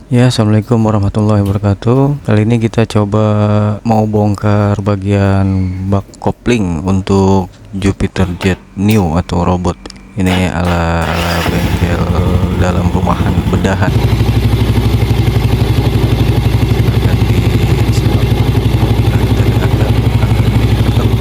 Ya, assalamualaikum warahmatullahi wabarakatuh. Kali ini kita coba mau bongkar bagian bak kopling untuk Jupiter Jet New atau robot. Ini ala bengkel dalam rumahan bedahan. Akan diselam. Nah, kita dengarkan ketek, ketek.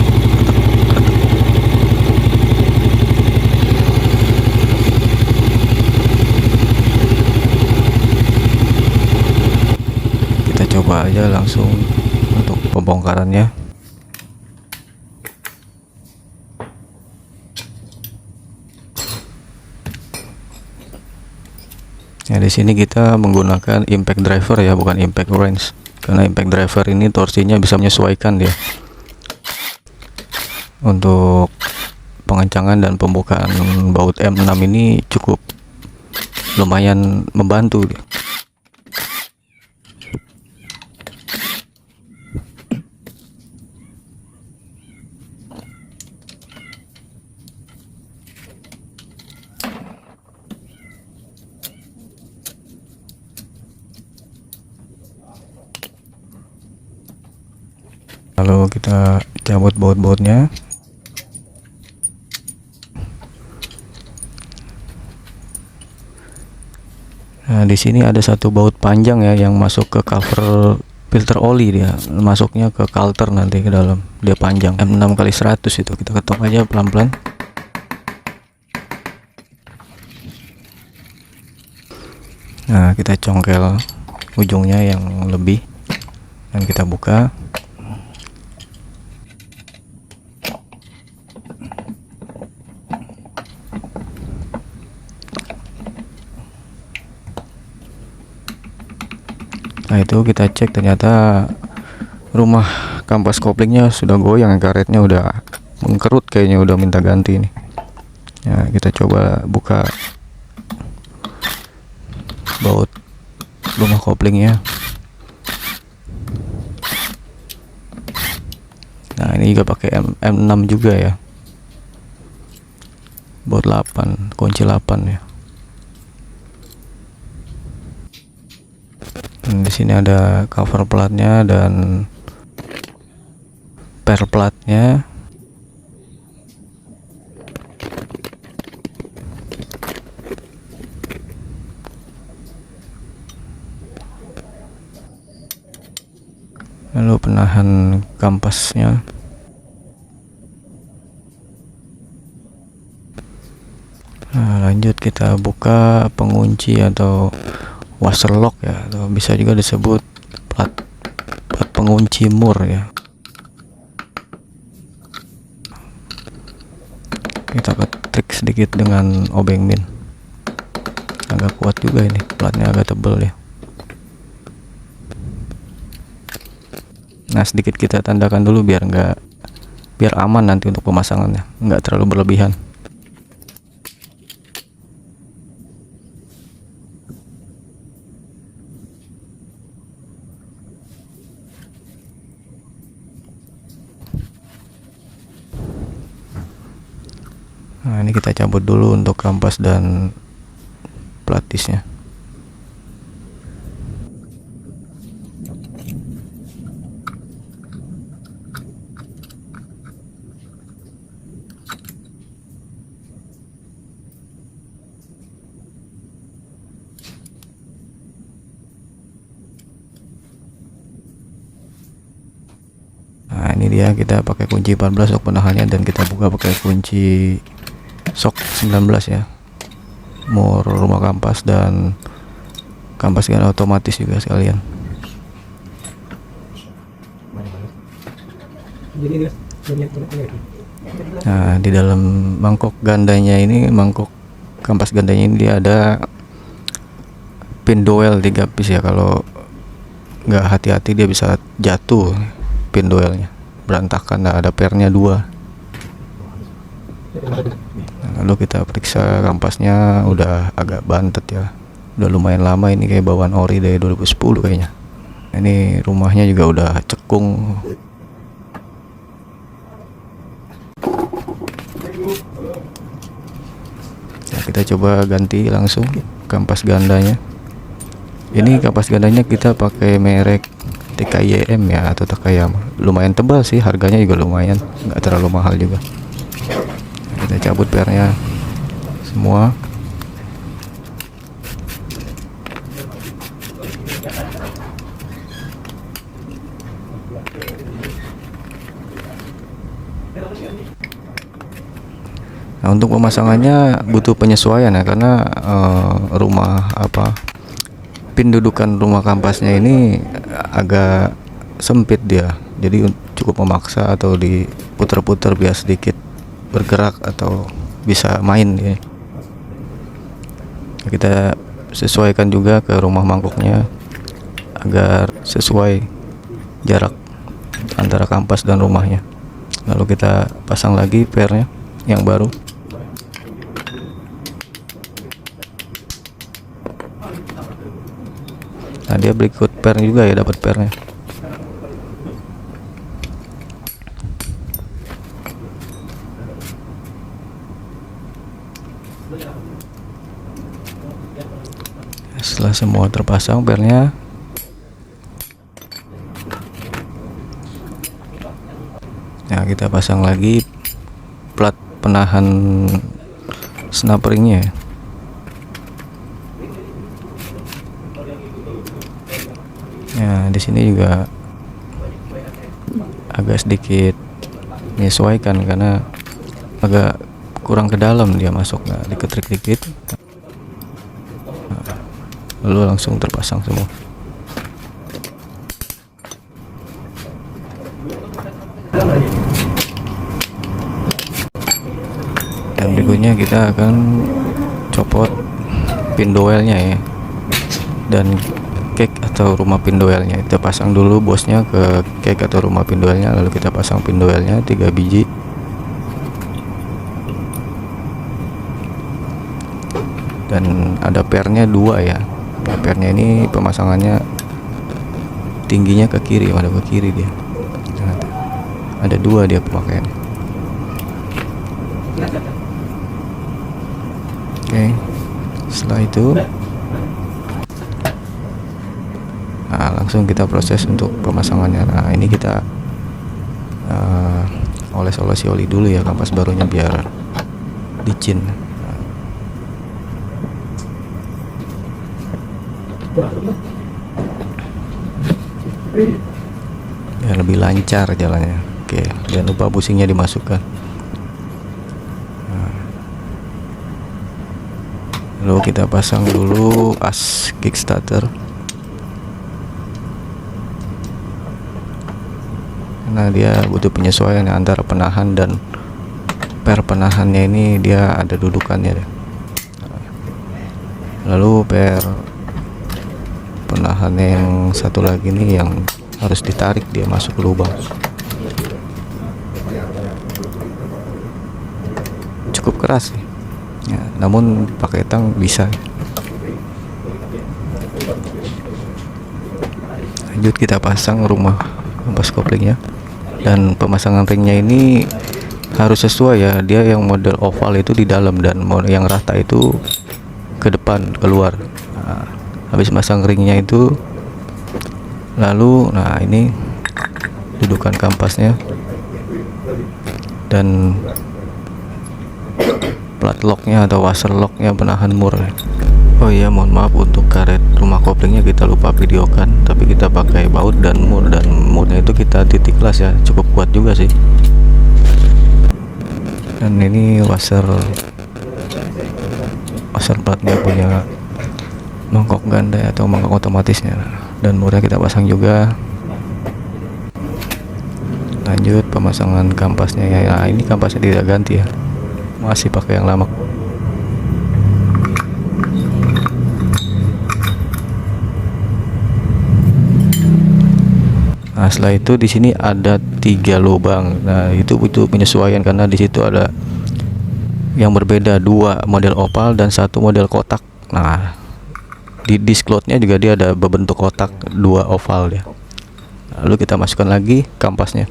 Kita coba aja langsung untuk pembongkarannya. Ya, di sini kita menggunakan impact driver ya, bukan impact wrench. Karena impact driver ini torsinya bisa menyesuaikan dia. Untuk pengencangan dan pembukaan baut M6 ini cukup lumayan membantu dia. Lalu kita cabut baut-bautnya. Nah, di sini ada satu baut panjang ya yang masuk ke cover filter oli, dia masuknya ke kalter nanti ke dalam. Dia panjang M6 kali 100 itu. Kita ketok aja pelan-pelan. Nah, kita congkel ujungnya yang lebih dan kita buka. Nah, itu kita cek, ternyata rumah kampas koplingnya sudah goyang, karetnya udah mengkerut, kayaknya udah minta ganti nih. Ya, kita coba buka baut rumah koplingnya. Nah, ini juga pakai M6 juga ya, baut 8, kunci 8 ya. Di sini ada cover platnya dan per platnya. Lalu penahan kampasnya. Nah, lanjut kita buka pengunci atau washer lock ya, atau bisa juga disebut plat pengunci mur ya. Kita ketrik sedikit dengan obeng min, agak kuat juga ini, platnya agak tebal ya. Nah, sedikit kita tandakan dulu biar aman nanti untuk pemasangannya, nggak terlalu berlebihan. Nah, ini kita cabut dulu untuk kampas dan platisnya. Nah, ini dia, kita pakai kunci 14 untuk penahannya dan kita buka pakai kunci sok 19 ya. Mur rumah kampas dan kampas dengan otomatis juga sekalian. Nah, di dalam mangkok gandanya ini, mangkok kampas gandanya ini dia ada pin dowel 3 piece ya. Kalau nggak hati-hati dia bisa jatuh pin dowelnya, berantakan. Nah, ada pernya 2. Nah, lalu kita periksa kampasnya, udah agak bantet ya, udah lumayan lama ini, kayak bawaan ori dari 2010 kayaknya. Ini rumahnya juga udah cekung. Nah, kita coba ganti langsung kampas gandanya. Ini kampas gandanya kita pakai merek TKIM ya, atau Takayama. Lumayan tebal sih, harganya juga lumayan, nggak terlalu mahal juga. Kita cabut pernya semua. Nah, untuk pemasangannya butuh penyesuaian ya, karena rumah pin dudukan rumah kampasnya ini agak sempit dia, jadi cukup memaksa atau diputar-putar biar sedikit bergerak atau bisa main ya. Kita sesuaikan juga ke rumah mangkoknya agar sesuai jarak antara kampas dan rumahnya. Lalu kita pasang lagi pernya yang baru. Nah, dia berikut per juga ya, dapat pernya. Setelah semua terpasang pernya, nah kita pasang lagi plat penahan snap ringnya. Ya, di sini juga agak sedikit menyesuaikan karena agak kurang ke dalam dia masuk, nggak diketrik dikit. Lalu langsung terpasang semua. Dan berikutnya kita akan copot pin doelnya ya, dan cake atau rumah pin doelnya. Kita pasang dulu bosnya ke cake atau rumah pin doelnya, lalu kita pasang pin doelnya 3 biji. Dan ada pernya 2 ya. Pernya ini pemasangannya tingginya ke kiri, ada ke kiri dia. Nah, ada 2 dia pemakaiannya. Oke, setelah itu langsung kita proses untuk pemasangannya. Nah, ini kita oles-olesi oli dulu ya kampas barunya biar licin. Ya, lebih lancar jalannya. Oke, jangan lupa busingnya dimasukkan. Lalu kita pasang dulu as kickstarter, karena dia butuh penyesuaian antara penahan dan per penahannya ini dia ada dudukannya deh. Lalu per penahan yang satu lagi nih yang harus ditarik dia masuk ke lubang. Cukup keras sih ya, namun pakai tang bisa. Lanjut kita pasang rumah kampas koplingnya, dan pemasangan ringnya ini harus sesuai ya, dia yang model oval itu di dalam dan yang rata itu ke depan keluar. Nah, habis masang ringnya itu, lalu nah ini dudukan kampasnya dan plat locknya atau washer locknya penahan mur. Oh iya, mohon maaf untuk karet rumah koplingnya kita lupa videokan, tapi kita pakai baut dan murnya itu kita titik las ya, cukup kuat juga sih. Dan ini washer platnya punya mangkok ganda atau mangkok otomatisnya, dan murnya kita pasang juga. Lanjut pemasangan kampasnya ya. Nah, ini kampasnya tidak ganti ya, masih pakai yang lama. Nah, setelah itu di sini ada 3 lubang. Nah, itu butuh penyesuaian karena di situ ada yang berbeda, 2 model oval dan 1 model kotak. Nah, di disclosure-nya juga dia ada berbentuk kotak, 2 oval ya. Lalu kita masukkan lagi kampasnya.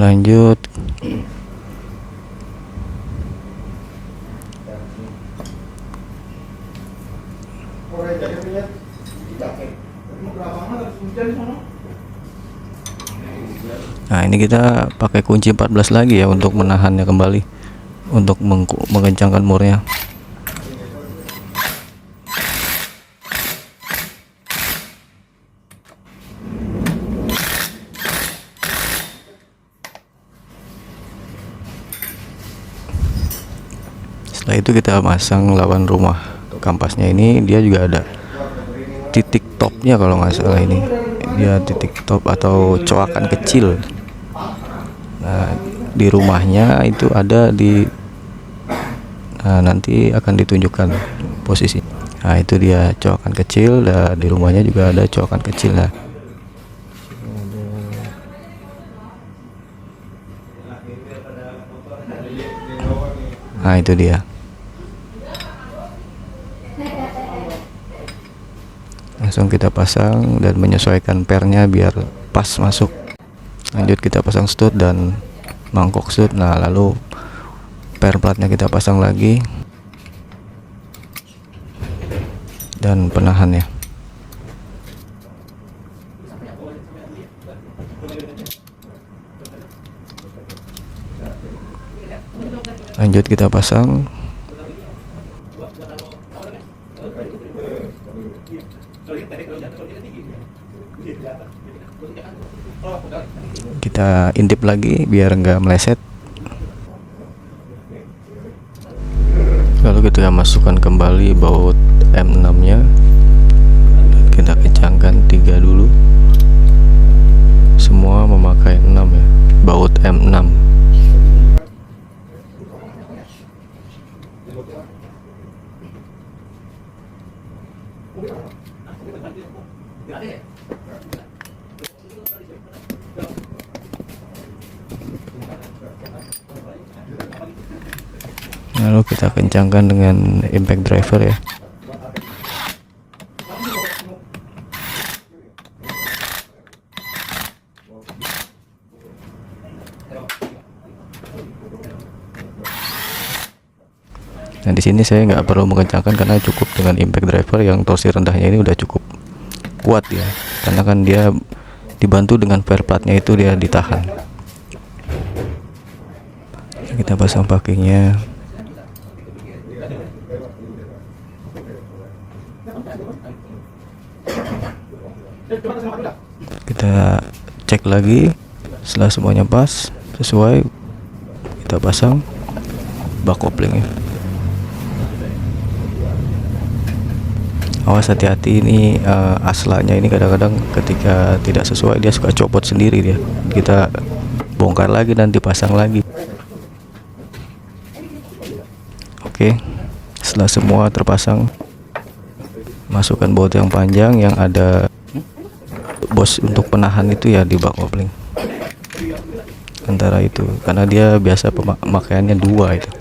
Lanjut. Nah, ini kita pakai kunci 14 lagi ya untuk menahannya kembali, untuk mengencangkan murnya. Setelah itu kita pasang lawan rumah. Kampasnya ini dia juga ada titik topnya kalau nggak salah, ini dia titik top atau coakan kecil. Nah, di rumahnya itu ada di, nah, nanti akan ditunjukkan posisi. Nah, itu dia coakan kecil, dan di rumahnya juga ada coakan kecil. Nah, itu dia. Langsung kita pasang dan menyesuaikan pernya biar pas masuk. Lanjut kita pasang stud dan mangkok stud. Nah, lalu per platnya kita pasang lagi dan penahannya. Lanjut kita pasang. Kita intip lagi biar enggak meleset. Lalu kita masukkan kembali baut M6 nya. Kita kencangkan 3 dulu. Semua memakai 6 ya, baut M6. Lalu kita kencangkan dengan impact driver ya. Nah, di sini saya nggak perlu mengencangkan karena cukup dengan impact driver yang torsi rendahnya ini udah cukup kuat ya, karena kan dia dibantu dengan fair platnya itu dia ditahan. Kita pasang packingnya. Kita cek lagi, setelah semuanya pas sesuai, kita pasang bak koplingnya. Awas, hati-hati ini aslanya ini kadang-kadang ketika tidak sesuai dia suka copot sendiri dia. Kita bongkar lagi dan dipasang lagi. Oke, setelah semua terpasang, masukkan baut yang panjang yang ada bos untuk penahan itu ya di bak kopling. Antara itu, karena dia biasa pemakaiannya 2 itu.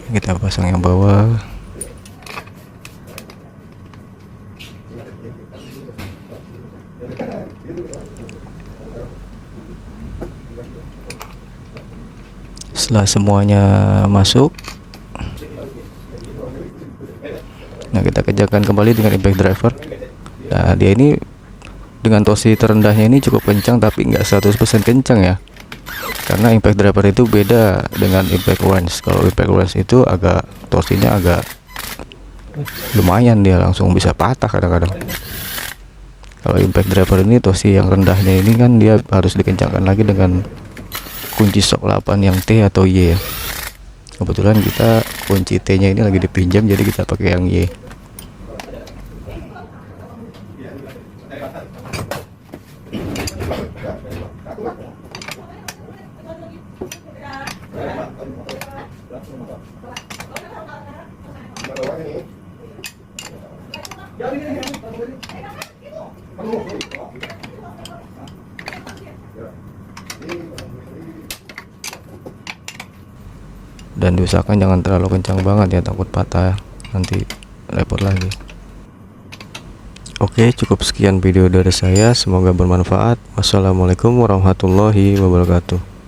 Kita pasang yang bawah. Setelah semuanya masuk, nah kita kerjakan kembali dengan impact driver. Nah, dia ini dengan torsi terendahnya ini cukup kencang, tapi nggak 100% kencang ya, karena impact driver itu beda dengan impact wrench. Kalau impact wrench itu agak torsinya agak lumayan, dia langsung bisa patah kadang-kadang. Kalau impact driver ini torsi yang rendahnya ini kan dia harus dikencangkan lagi dengan kunci shock 8 yang T atau Y ya. Kebetulan kita kunci T nya ini lagi dipinjam, jadi kita pakai yang Y. Dan diusahakan jangan terlalu kencang banget ya, takut patah nanti repot lagi. Oke, cukup sekian video dari saya, semoga bermanfaat. Wassalamualaikum warahmatullahi wabarakatuh.